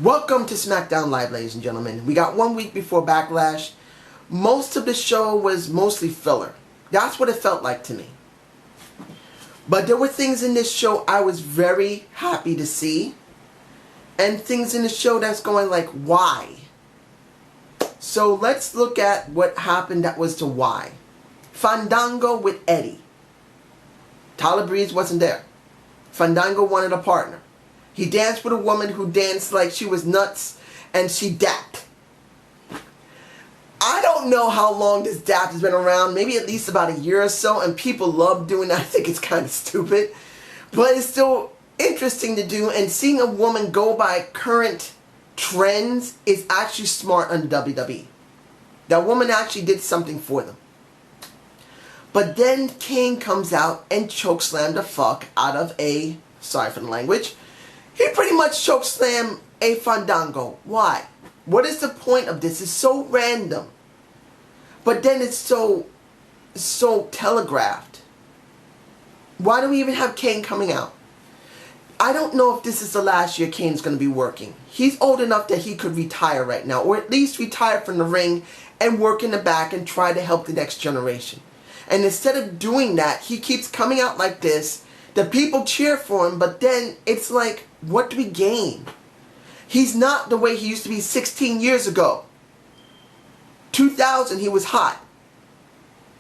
Welcome to Smackdown Live, ladies and gentlemen. We got 1 week before Backlash. Most of the show was mostly filler. That's what it felt like to me. But there were things in this show I was very happy to see. And things in the show that's going like, why? So let's look at what happened that was to why. Fandango with Eddie. Tyler Breeze wasn't there. Fandango wanted a partner. He danced with a woman who danced like she was nuts, and she dapped. I don't know how long this dap has been around, maybe at least about a year or so, and people love doing that. I think it's kind of stupid, but it's still interesting to do, and seeing a woman go by current trends is actually smart on WWE. That woman actually did something for them. But then Kane comes out and chokeslammed the fuck out of a, sorry for the language, he pretty much chokeslammed a Fandango. Why? What is the point of this? It's so random. But then it's so telegraphed. Why do we even have Kane coming out? I don't know if this is the last year Kane's going to be working. He's old enough that he could retire right now. Or at least retire from the ring and work in the back and try to help the next generation. And instead of doing that, he keeps coming out like this. The people cheer for him, but then it's like, what do we gain? He's not the way he used to be 16 years ago. 2000, he was hot.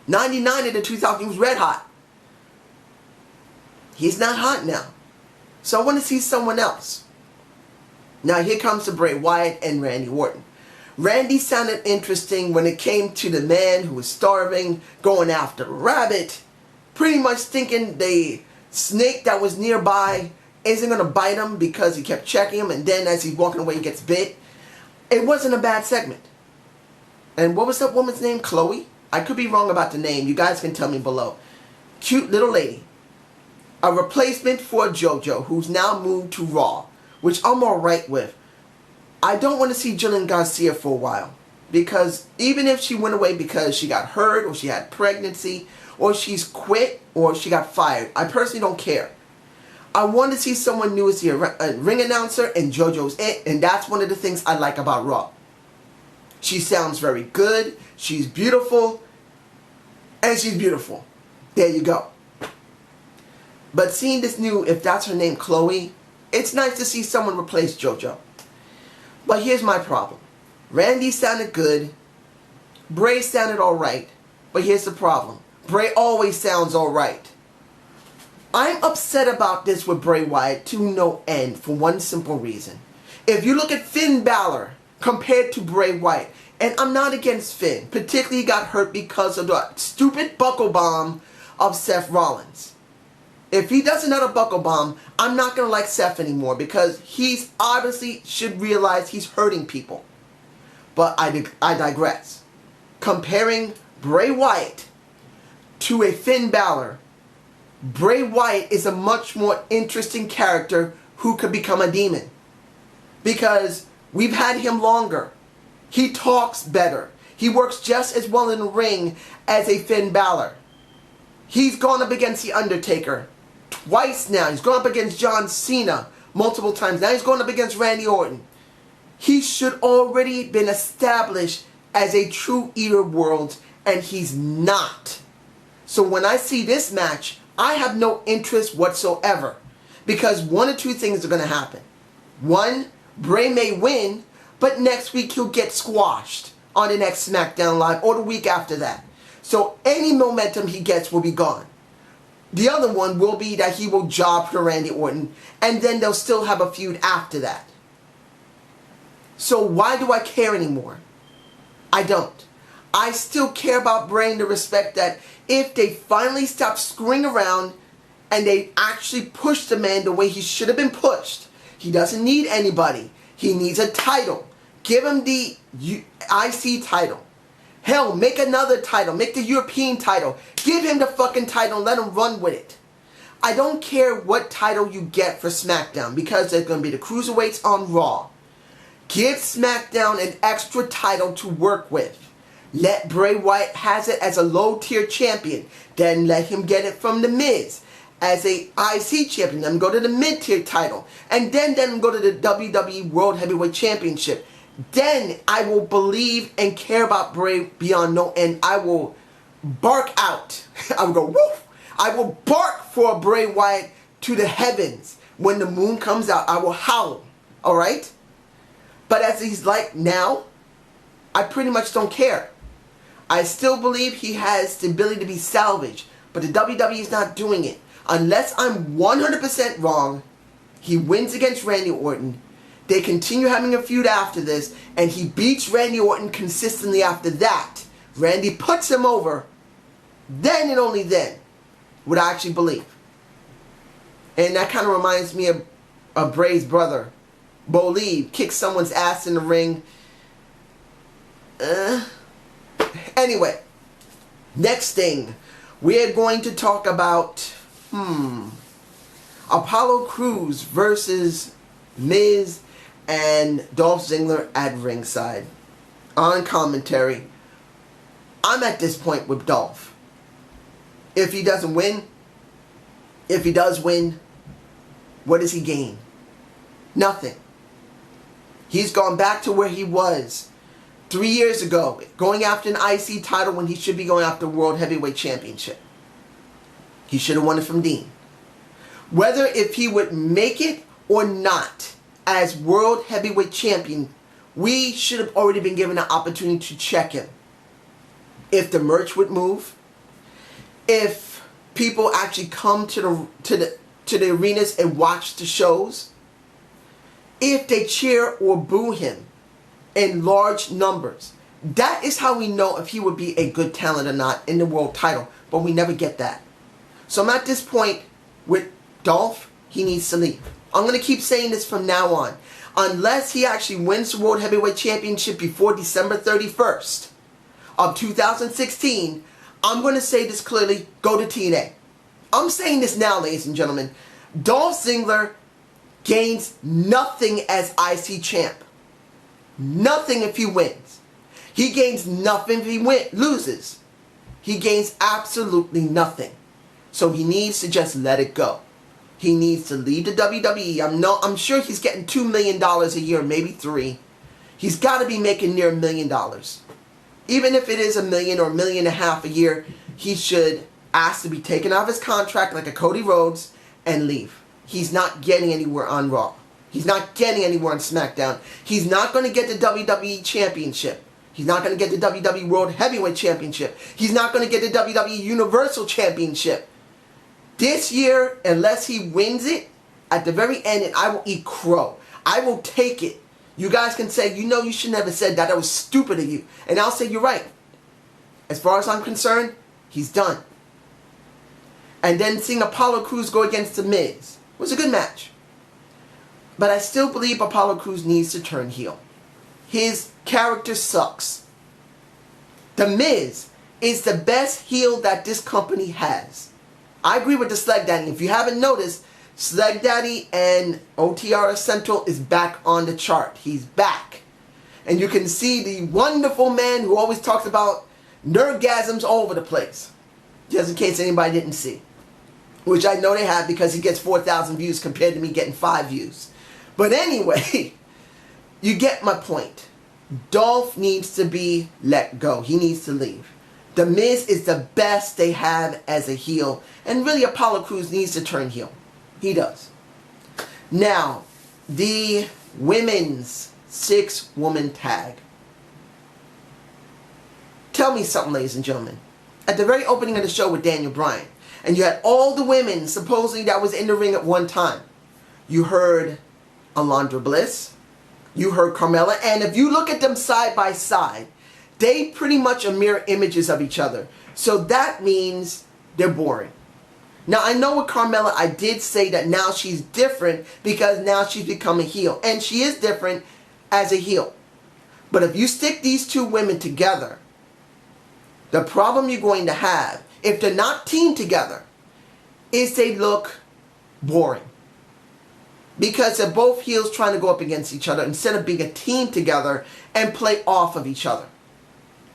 99 into 2000, he was red hot. He's not hot now. So I want to see someone else. Now here comes to Bray Wyatt and Randy Orton. Randy sounded interesting when it came to the man who was starving, going after a rabbit, pretty much thinking the snake that was nearby isn't going to bite him because he kept checking him, and then as he's walking away he gets bit. It wasn't a bad segment. And what was that woman's name? Chloe? I could be wrong about the name. You guys can tell me below. Cute little lady. A replacement for JoJo, who's now moved to Raw, which I'm alright with. I don't want to see Jillian Garcia for a while, because even if she went away because she got hurt, or she had pregnancy, or she's quit, or she got fired, I personally don't care. I want to see someone new as the ring announcer, and JoJo's it, and that's one of the things I like about Raw. She sounds very good, she's beautiful, and she's beautiful. There you go. But seeing this new, if that's her name, Chloe, it's nice to see someone replace JoJo. But here's my problem. Randy sounded good. Bray sounded alright. But here's the problem. Bray always sounds alright. I'm upset about this with Bray Wyatt to no end for one simple reason. If you look at Finn Balor compared to Bray Wyatt, and I'm not against Finn, particularly he got hurt because of the stupid buckle bomb of Seth Rollins. If he does another buckle bomb, I'm not going to like Seth anymore, because he's obviously should realize he's hurting people. But I digress. Comparing Bray Wyatt to a Finn Balor, Bray Wyatt is a much more interesting character who could become a demon. Because we've had him longer. He talks better. He works just as well in the ring as a Finn Balor. He's gone up against The Undertaker twice now. He's gone up against John Cena multiple times. Now he's going up against Randy Orton. He should already been established as a true eater of worlds, and he's not. So when I see this match, I have no interest whatsoever, because one or two things are going to happen. One, Bray may win, but next week he'll get squashed on the next Smackdown Live or the week after that. So any momentum he gets will be gone. The other one will be that he will job for Randy Orton, and then they'll still have a feud after that. So why do I care anymore? I don't. I still care about Bray in the respect that if they finally stop screwing around and they actually push the man the way he should have been pushed. He doesn't need anybody. He needs a title. Give him the IC title. Hell, make another title. Make the European title. Give him the fucking title and let him run with it. I don't care what title you get for SmackDown, because there's going to be the Cruiserweights on Raw. Give SmackDown an extra title to work with. Let Bray Wyatt has it as a low-tier champion. Then let him get it from The Miz. as a IC champion, then go to the mid-tier title, and then go to the WWE World Heavyweight Championship. Then I will believe and care about Bray beyond no end. I will bark out. I will go, woof. I will bark for Bray Wyatt to the heavens. When the moon comes out, I will howl. Alright? But as he's like now, I pretty much don't care. I still believe he has the ability to be salvaged, but the WWE is not doing it. Unless I'm 100% wrong, he wins against Randy Orton. They continue having a feud after this, and he beats Randy Orton consistently after that. Randy puts him over. Then and only then would I actually believe. And that kind of reminds me of Bray's brother. Bo Lee kicks someone's ass in the ring. Anyway, next thing. We're going to talk about Apollo Crews versus Miz and Dolph Ziggler at ringside. On commentary, I'm at this point with Dolph. If he doesn't win, if he does win, what does he gain? Nothing. He's gone back to where he was 3 years ago, going after an IC title when he should be going after World Heavyweight Championship. He should have won it from Dean. Whether if he would make it or not as World Heavyweight Champion, we should have already been given an opportunity to check him. If the merch would move, if people actually come to the arenas and watch the shows, if they cheer or boo him in large numbers, that is how we know if he would be a good talent or not in the world title. But we never get that. So I'm at this point with Dolph, he needs to leave. I'm going to keep saying this from now on. Unless he actually wins the World Heavyweight Championship before December 31st of 2016, I'm going to say this clearly, go to TNA. I'm saying this now, ladies and gentlemen. Dolph Ziggler gains nothing as IC champ. Nothing if he wins. He gains nothing if he loses. He gains absolutely nothing. So he needs to just let it go. He needs to leave the WWE. I'm sure he's getting $2 million a year, maybe $3 million. He's got to be making near $1 million. Even if it is $1 million or $1.5 million a year, he should ask to be taken out of his contract like a Cody Rhodes and leave. He's not getting anywhere on Raw. He's not getting anywhere on Smackdown. He's not going to get the WWE Championship. He's not going to get the WWE World Heavyweight Championship. He's not going to get the WWE Universal Championship. This year, unless he wins it, at the very end, and I will eat crow. I will take it. You guys can say, you know, you should never said that. That was stupid of you. And I'll say, you're right. As far as I'm concerned, he's done. And then seeing Apollo Crews go against The Miz was a good match. But I still believe Apollo Crews needs to turn heel. His character sucks. The Miz is the best heel that this company has. I agree with the Slag Daddy. If you haven't noticed, Slag Daddy and OTR Central is back on the chart. He's back. And you can see the wonderful man who always talks about nerdgasms all over the place. Just in case anybody didn't see. Which I know they have because he gets 4,000 views compared to me getting 5 views. But anyway, you get my point. Dolph needs to be let go. He needs to leave. The Miz is the best they have as a heel. And really, Apollo Crews needs to turn heel. He does. Now, the women's 6-woman tag. Tell me something, ladies and gentlemen. At the very opening of the show with Daniel Bryan, and you had all the women supposedly that was in the ring at one time. You heard Alundra Bliss. You heard Carmella. And if you look at them side by side, they pretty much are mirror images of each other. So that means they're boring. Now, I know with Carmella, I did say that now she's different because now she's become a heel. And she is different as a heel. But if you stick these two women together, the problem you're going to have, if they're not teamed together, is they look boring. Because they're both heels trying to go up against each other instead of being a team together and play off of each other.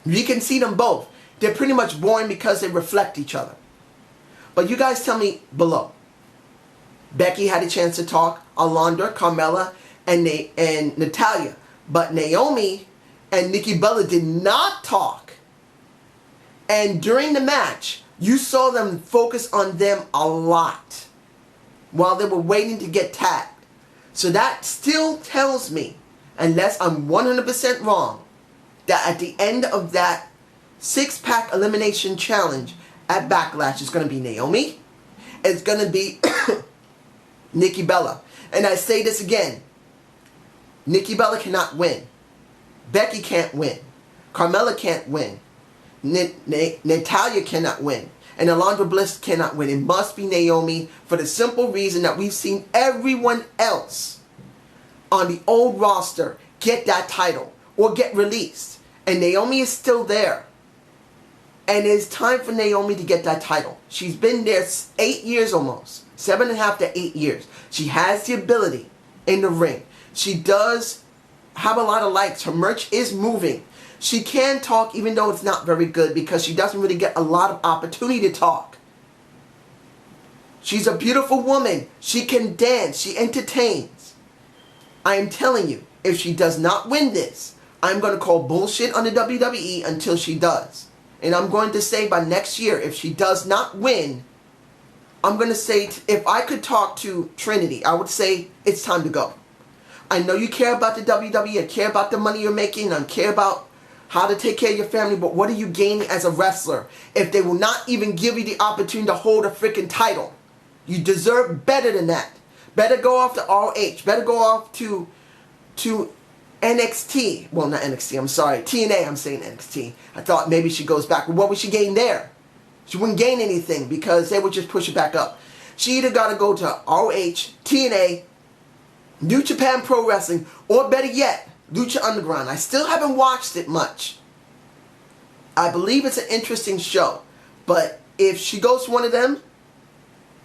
You can see them both. They're pretty much boring because they reflect each other. But you guys tell me below. Becky had a chance to talk, Alondra, Carmella, and Natalya. But Naomi and Nikki Bella did not talk. And during the match, you saw them focus on them a lot while they were waiting to get tagged. So that still tells me, unless I'm 100% wrong, that at the end of that 6-pack elimination challenge at Backlash, it's going to be Naomi. It's going to be Nikki Bella. And I say this again. Nikki Bella cannot win. Becky can't win. Carmella can't win. Natalya cannot win. And Alondra Bliss cannot win. It must be Naomi for the simple reason that we've seen everyone else on the old roster get that title or get released. And Naomi is still there. And it's time for Naomi to get that title. She's been there 8 years almost. 7.5 to 8 years. She has the ability in the ring. She does have a lot of likes. Her merch is moving. She can talk even though it's not very good because she doesn't really get a lot of opportunity to talk. She's a beautiful woman. She can dance. She entertains. I am telling you, if she does not win this, I'm going to call bullshit on the WWE until she does. And I'm going to say by next year, if she does not win, I'm going to say, if I could talk to Trinity, I would say it's time to go. I know you care about the WWE, I care about the money you're making, I care about how to take care of your family, but what are you gaining as a wrestler if they will not even give you the opportunity to hold a freaking title? You deserve better than that. Better go off to ROH. Better go off to NXT. Well, not NXT, I'm sorry. TNA, I'm saying NXT. I thought maybe she goes back. Well, what would she gain there? She wouldn't gain anything because they would just push it back up. She either got to go to ROH, TNA, New Japan Pro Wrestling, or better yet, Lucha Underground. I still haven't watched it much. I believe it's an interesting show. But if she goes to one of them,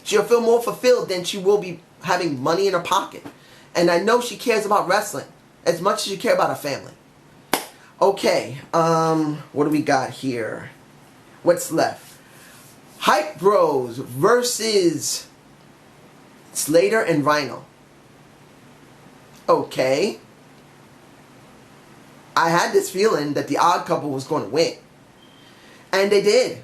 she'll feel more fulfilled than she will be having money in her pocket. And I know she cares about wrestling as much as she cares about her family. Okay, what do we got here? What's left? Hype Bros versus Slater and Rhino. Okay. I had this feeling that the Odd Couple was going to win. And they did.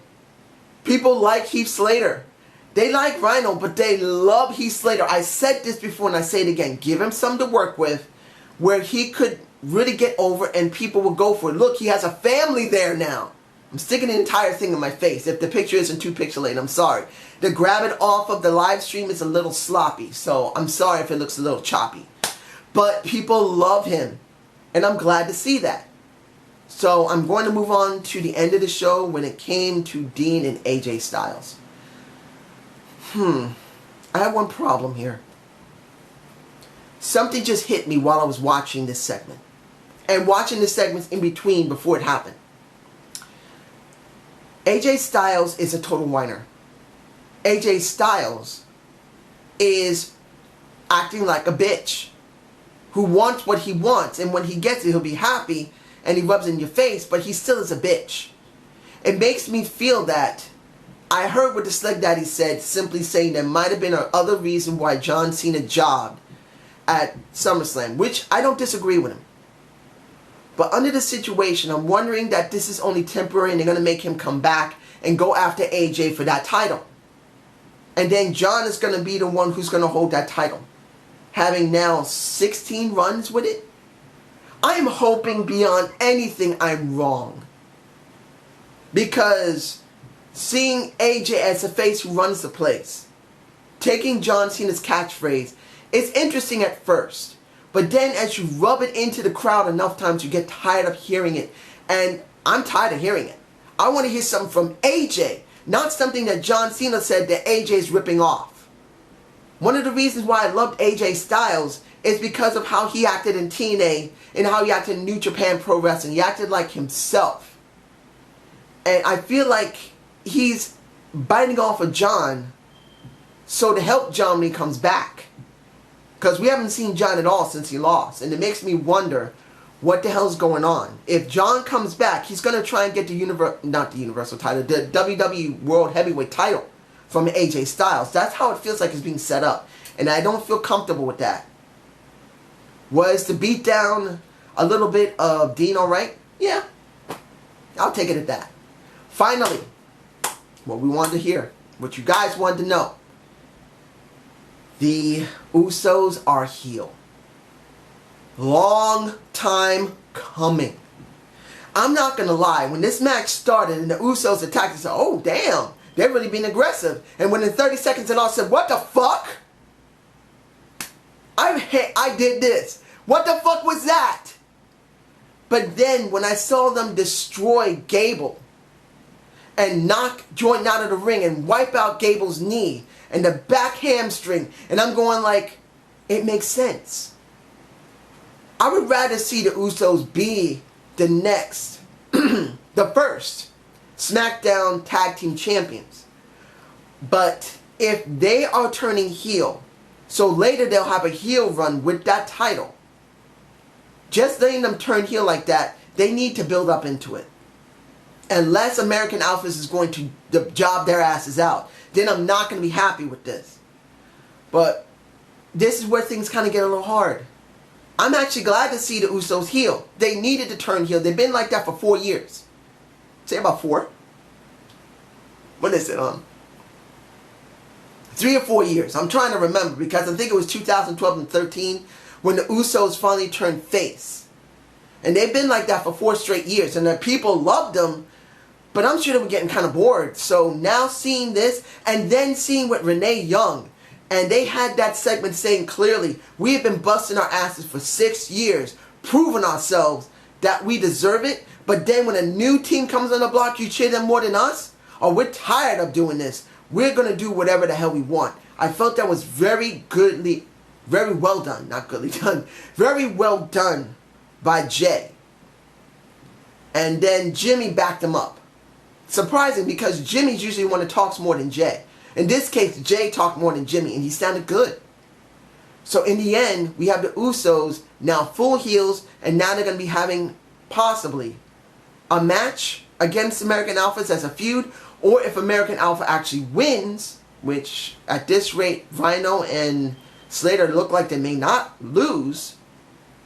People like Heath Slater. They like Rhino, but they love Heath Slater. I said this before and I say it again. Give him something to work with where he could really get over and people will go for it. Look, he has a family there now. I'm sticking the entire thing in my face. If the picture isn't too pixelated, I'm sorry. To grab it off of the live stream is a little sloppy, so I'm sorry if it looks a little choppy. But people love him, and I'm glad to see that. So I'm going to move on to the end of the show when it came to Dean and AJ Styles. I have one problem here. Something just hit me while I was watching this segment. And watching the segments in between before it happened. AJ Styles is a total whiner. AJ Styles is acting like a bitch who wants what he wants, and when he gets it, he'll be happy and he rubs it in your face, but he still is a bitch. It makes me feel that I heard what the Sleg Daddy said, simply saying there might have been another reason why John Cena jobbed at SummerSlam, which I don't disagree with him. But under the situation, I'm wondering that this is only temporary and they're going to make him come back and go after AJ for that title. And then John is going to be the one who's going to hold that title. Having now 16 runs with it. I am hoping beyond anything I'm wrong. Because seeing AJ as a face who runs the place, taking John Cena's catchphrase, it's interesting at first. But then as you rub it into the crowd enough times, you get tired of hearing it. And I'm tired of hearing it. I want to hear something from AJ. Not something that John Cena said that AJ is ripping off. One of the reasons why I loved AJ Styles is because of how he acted in TNA and how he acted in New Japan Pro Wrestling. He acted like himself. And I feel like he's biting off of John so to help John when he comes back. Because we haven't seen John at all since he lost. And it makes me wonder what the hell's going on. If John comes back, he's going to try and get the Universal title, the WWE World Heavyweight title. from AJ Styles. That's how it feels like it's being set up. And I don't feel comfortable with that. Was the beatdown a little bit of Dean alright? Yeah. I'll take it at that. Finally, what we wanted to hear, what you guys wanted to know. The Usos are heel. Long time coming. I'm not going to lie. When this match started and the Usos attacked, I said, oh, damn. They're really being aggressive. And within 30 seconds and all, I said, what the fuck? I did this. What the fuck was that? But then when I saw them destroy Gable and knock Jordan out of the ring and wipe out Gable's knee and the back hamstring, and I'm going like, it makes sense. I would rather see the Usos be the next, the first Smackdown Tag Team Champions. But if they are turning heel, so later they'll have a heel run with that title, just letting them turn heel like that, they need to build up into it. Unless American Alpha is going to job their asses out, then I'm not going to be happy with this. But this is where things kind of get a little hard. I'm actually glad to see the Usos heel. They needed to turn heel. They've been like that for 4 years. Say about 4. When is it on? 3 or 4 years. I'm trying to remember because I think it was 2012 and 13 when the Usos finally turned face. And they've been like that for 4 straight years. And the people loved them, but I'm sure they were getting kind of bored. So now seeing this and then seeing with Renee Young, and they had that segment saying clearly, we have been busting our asses for 6 years, proving ourselves that we deserve it. But then when a new team comes on the block, you cheer them more than us? Or we're tired of doing this. We're going to do whatever the hell we want. I felt that was very well done. Not goodly done. Very well done by Jay. And then Jimmy backed him up. Surprising because Jimmy's usually one that talks more than Jay. In this case, Jay talked more than Jimmy, and he sounded good. So in the end, we have the Usos now full heels, and now they're going to be having possibly a match against American Alphas as a feud, or if American Alpha actually wins, which at this rate, Rhino and Slater look like they may not lose.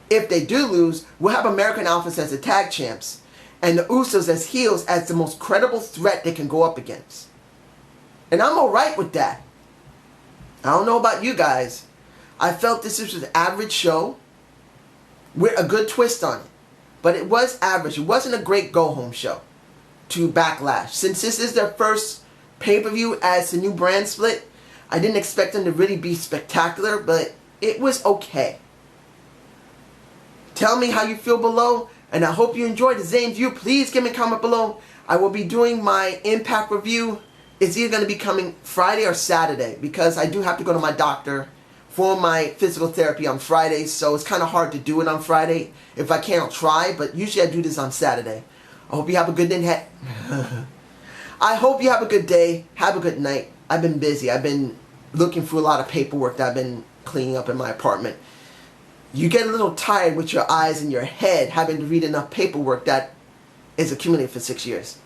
If they do lose, we'll have American Alphas as the tag champs, and the Usos as heels as the most credible threat they can go up against. And I'm alright with that. I don't know about you guys. I felt this was an average show with a good twist on it. But it was average. It wasn't a great go-home show to Backlash. Since this is their first pay-per-view as the new brand split, I didn't expect them to really be spectacular, but it was okay. Tell me how you feel below, and I hope you enjoyed the Zane View. Please give me a comment below. I will be doing my Impact review. It's either going to be coming Friday or Saturday because I do have to go to my doctor for my physical therapy on Fridays, so it's kind of hard to do it on Friday. If I can, I'll try, but usually I do this on Saturday. I hope you have a good day. I hope you have a good day. Have a good night. I've been busy. I've been looking through a lot of paperwork that I've been cleaning up in my apartment. You get a little tired with your eyes and your head having to read enough paperwork that is accumulated for 6 years.